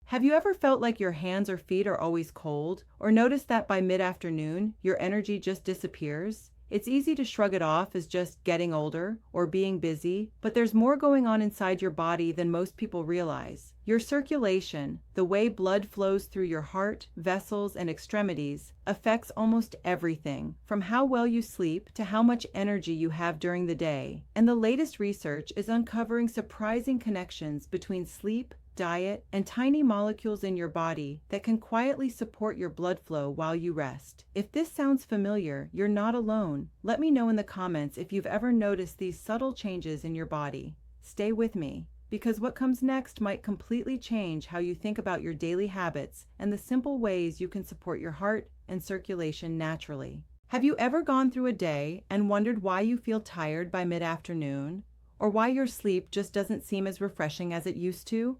Have you ever felt like your hands or feet are always cold, or noticed that by mid-afternoon, your energy just disappears? It's easy to shrug it off as just getting older or being busy, but there's more going on inside your body than most people realize. Your circulation, the way blood flows through your heart, vessels, and extremities, affects almost everything, from how well you sleep to how much energy you have during the day. And the latest research is uncovering surprising connections between sleep, diet, and tiny molecules in your body that can quietly support your blood flow while you rest. If this sounds familiar, you're not alone. Let me know in the comments if you've ever noticed these subtle changes in your body. Stay with me, because what comes next might completely change how you think about your daily habits and the simple ways you can support your heart and circulation naturally. Have you ever gone through a day and wondered why you feel tired by mid-afternoon, or why your sleep just doesn't seem as refreshing as it used to?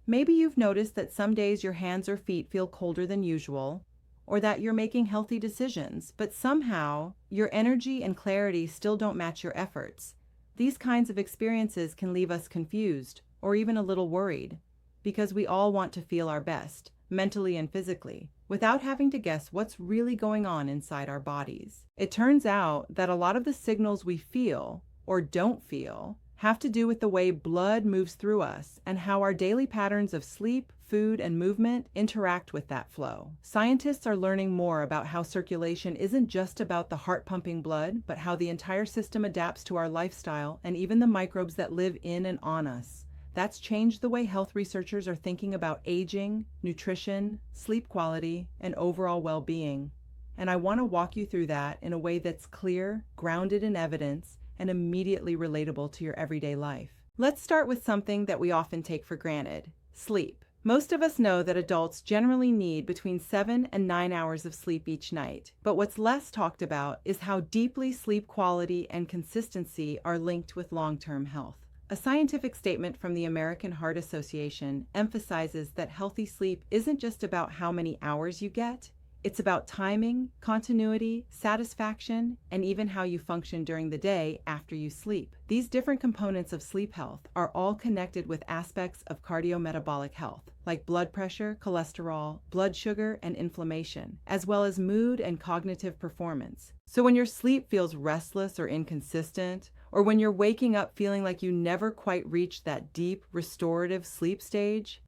Maybe you've noticed that some days your hands or feet feel colder than usual, or that you're making healthy decisions, but somehow your energy and clarity still don't match your efforts. These kinds of experiences can leave us confused or even a little worried, because we all want to feel our best, mentally and physically, without having to guess what's really going on inside our bodies. It turns out that a lot of the signals we feel or don't feel have to do with the way blood moves through us and how our daily patterns of sleep, food, and movement interact with that flow. Scientists are learning more about how circulation isn't just about the heart pumping blood, but how the entire system adapts to our lifestyle and even the microbes that live in and on us. That's changed the way health researchers are thinking about aging, nutrition, sleep quality, and overall well-being. And I want to walk you through that in a way that's clear, grounded in evidence, and immediately relatable to your everyday life. Let's start with something that we often take for granted: sleep. Most of us know that adults generally need between 7 and 9 hours of sleep each night, but what's less talked about is how deeply sleep quality and consistency are linked with long-term health. A scientific statement from the American Heart Association emphasizes that healthy sleep isn't just about how many hours you get. It's about timing, continuity, satisfaction, and even how you function during the day after you sleep. These different components of sleep health are all connected with aspects of cardiometabolic health, like blood pressure, cholesterol, blood sugar, and inflammation, as well as mood and cognitive performance. So when your sleep feels restless or inconsistent, or when you're waking up feeling like you never quite reached that deep, restorative sleep stage,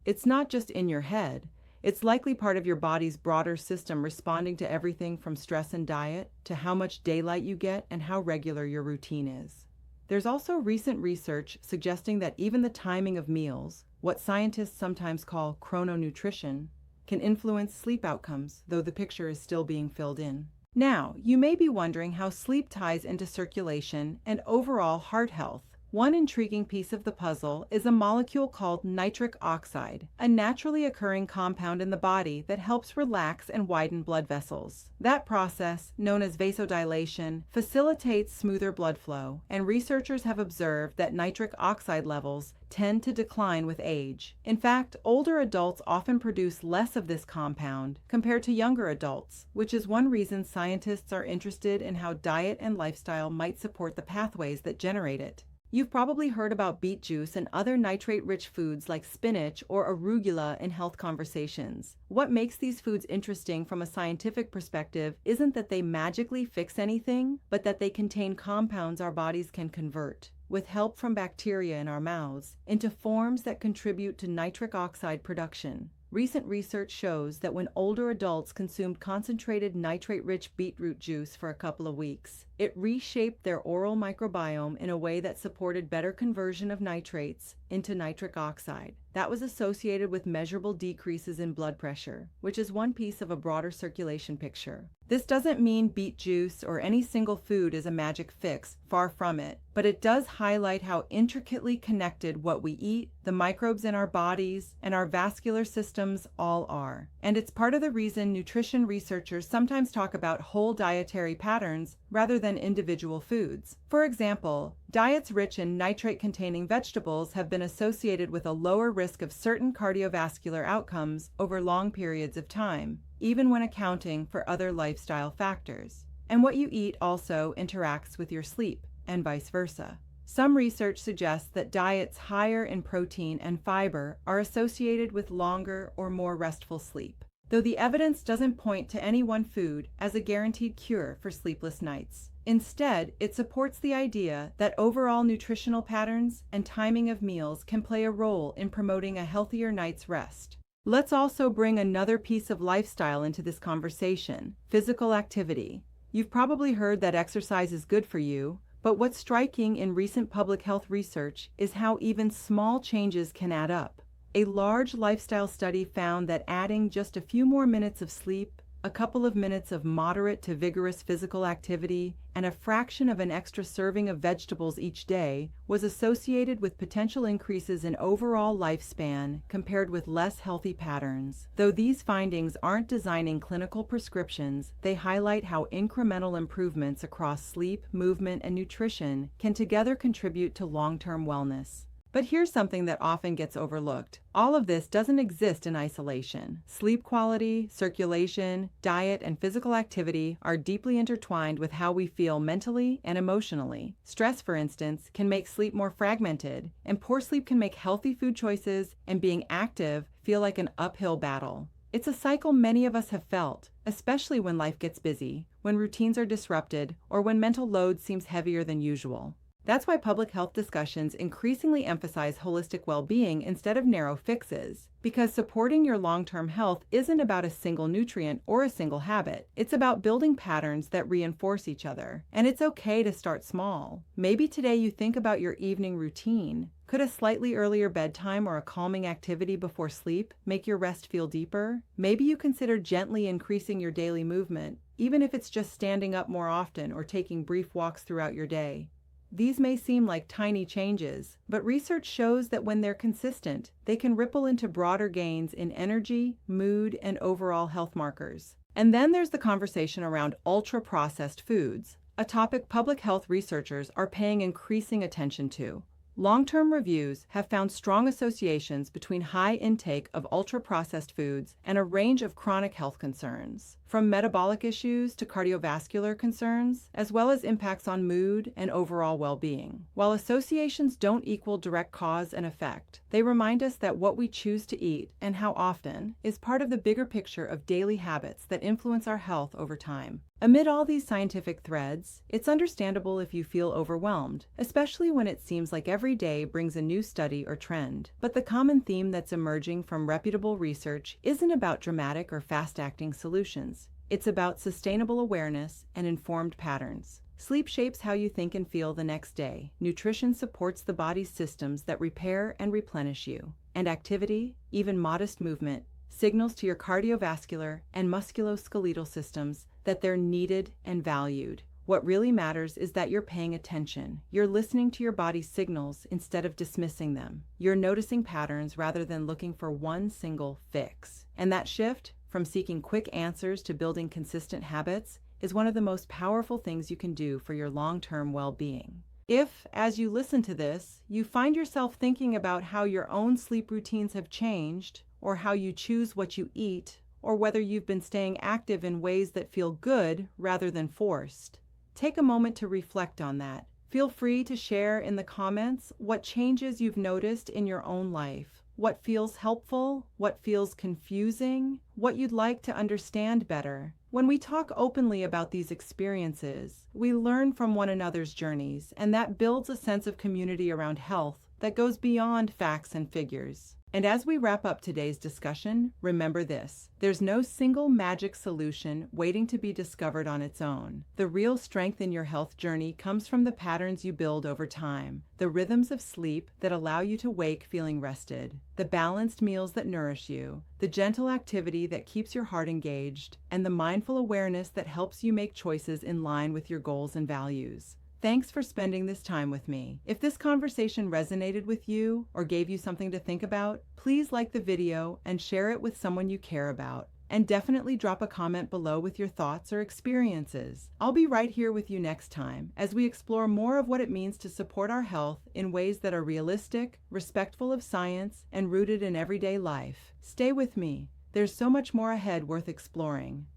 it's not just in your head. It's likely part of your body's broader system responding to everything from stress and diet to how much daylight you get and how regular your routine is. There's also recent research suggesting that even the timing of meals, what scientists sometimes call chrononutrition, can influence sleep outcomes, though the picture is still being filled in. Now, you may be wondering how sleep ties into circulation and overall heart health. One intriguing piece of the puzzle is a molecule called nitric oxide, a naturally occurring compound in the body that helps relax and widen blood vessels. That process, known as vasodilation, facilitates smoother blood flow, and researchers have observed that nitric oxide levels tend to decline with age. In fact, older adults often produce less of this compound compared to younger adults, which is one reason scientists are interested in how diet and lifestyle might support the pathways that generate it. You've probably heard about beet juice and other nitrate-rich foods like spinach or arugula in health conversations. What makes these foods interesting from a scientific perspective isn't that they magically fix anything, but that they contain compounds our bodies can convert, with help from bacteria in our mouths, into forms that contribute to nitric oxide production. Recent research shows that when older adults consumed concentrated nitrate-rich beetroot juice for a couple of weeks, it reshaped their oral microbiome in a way that supported better conversion of nitrates into nitric oxide. That was associated with measurable decreases in blood pressure, which is one piece of a broader circulation picture. This doesn't mean beet juice or any single food is a magic fix, far from it, but it does highlight how intricately connected what we eat, the microbes in our bodies, and our vascular systems all are. And it's part of the reason nutrition researchers sometimes talk about whole dietary patterns rather than individual foods. For example, diets rich in nitrate-containing vegetables have been associated with a lower risk of certain cardiovascular outcomes over long periods of time, even when accounting for other lifestyle factors. And what you eat also interacts with your sleep, and vice versa. Some research suggests that diets higher in protein and fiber are associated with longer or more restful sleep, though the evidence doesn't point to any one food as a guaranteed cure for sleepless nights. Instead, it supports the idea that overall nutritional patterns and timing of meals can play a role in promoting a healthier night's rest. Let's also bring another piece of lifestyle into this conversation: physical activity. You've probably heard that exercise is good for you, but what's striking in recent public health research is how even small changes can add up. A large lifestyle study found that adding just a few more minutes of sleep, a couple of minutes of moderate to vigorous physical activity, and a fraction of an extra serving of vegetables each day was associated with potential increases in overall lifespan compared with less healthy patterns. Though these findings aren't designing clinical prescriptions, they highlight how incremental improvements across sleep, movement, and nutrition can together contribute to long-term wellness. But here's something that often gets overlooked. All of this doesn't exist in isolation. Sleep quality, circulation, diet, and physical activity are deeply intertwined with how we feel mentally and emotionally. Stress, for instance, can make sleep more fragmented, and poor sleep can make healthy food choices and being active feel like an uphill battle. It's a cycle many of us have felt, especially when life gets busy, when routines are disrupted, or when mental load seems heavier than usual. That's why public health discussions increasingly emphasize holistic well-being instead of narrow fixes, because supporting your long-term health isn't about a single nutrient or a single habit. It's about building patterns that reinforce each other. And it's okay to start small. Maybe today you think about your evening routine. Could a slightly earlier bedtime or a calming activity before sleep make your rest feel deeper? Maybe you consider gently increasing your daily movement, even if it's just standing up more often or taking brief walks throughout your day. These may seem like tiny changes, but research shows that when they're consistent, they can ripple into broader gains in energy, mood, and overall health markers. And then there's the conversation around ultra-processed foods, a topic public health researchers are paying increasing attention to. Long-term reviews have found strong associations between high intake of ultra-processed foods and a range of chronic health concerns, from metabolic issues to cardiovascular concerns, as well as impacts on mood and overall well-being. While associations don't equal direct cause and effect, they remind us that what we choose to eat and how often is part of the bigger picture of daily habits that influence our health over time. Amid all these scientific threads, it's understandable if you feel overwhelmed, especially when it seems like every day brings a new study or trend. But the common theme that's emerging from reputable research isn't about dramatic or fast-acting solutions. It's about sustainable awareness and informed patterns. Sleep shapes how you think and feel the next day. Nutrition supports the body's systems that repair and replenish you. And activity, even modest movement, signals to your cardiovascular and musculoskeletal systems that they're needed and valued. What really matters is that you're paying attention. You're listening to your body's signals instead of dismissing them. You're noticing patterns rather than looking for one single fix. And that shift, from seeking quick answers to building consistent habits, is one of the most powerful things you can do for your long-term well-being. If, as you listen to this, you find yourself thinking about how your own sleep routines have changed, or how you choose what you eat, or whether you've been staying active in ways that feel good rather than forced, take a moment to reflect on that. Feel free to share in the comments what changes you've noticed in your own life. What feels helpful, what feels confusing, what you'd like to understand better. When we talk openly about these experiences, we learn from one another's journeys, and that builds a sense of community around health that goes beyond facts and figures. And as we wrap up today's discussion, remember this: there's no single magic solution waiting to be discovered on its own. The real strength in your health journey comes from the patterns you build over time, the rhythms of sleep that allow you to wake feeling rested, the balanced meals that nourish you, the gentle activity that keeps your heart engaged, and the mindful awareness that helps you make choices in line with your goals and values. Thanks for spending this time with me. If this conversation resonated with you or gave you something to think about, please like the video and share it with someone you care about. And definitely drop a comment below with your thoughts or experiences. I'll be right here with you next time as we explore more of what it means to support our health in ways that are realistic, respectful of science, and rooted in everyday life. Stay with me. There's so much more ahead worth exploring.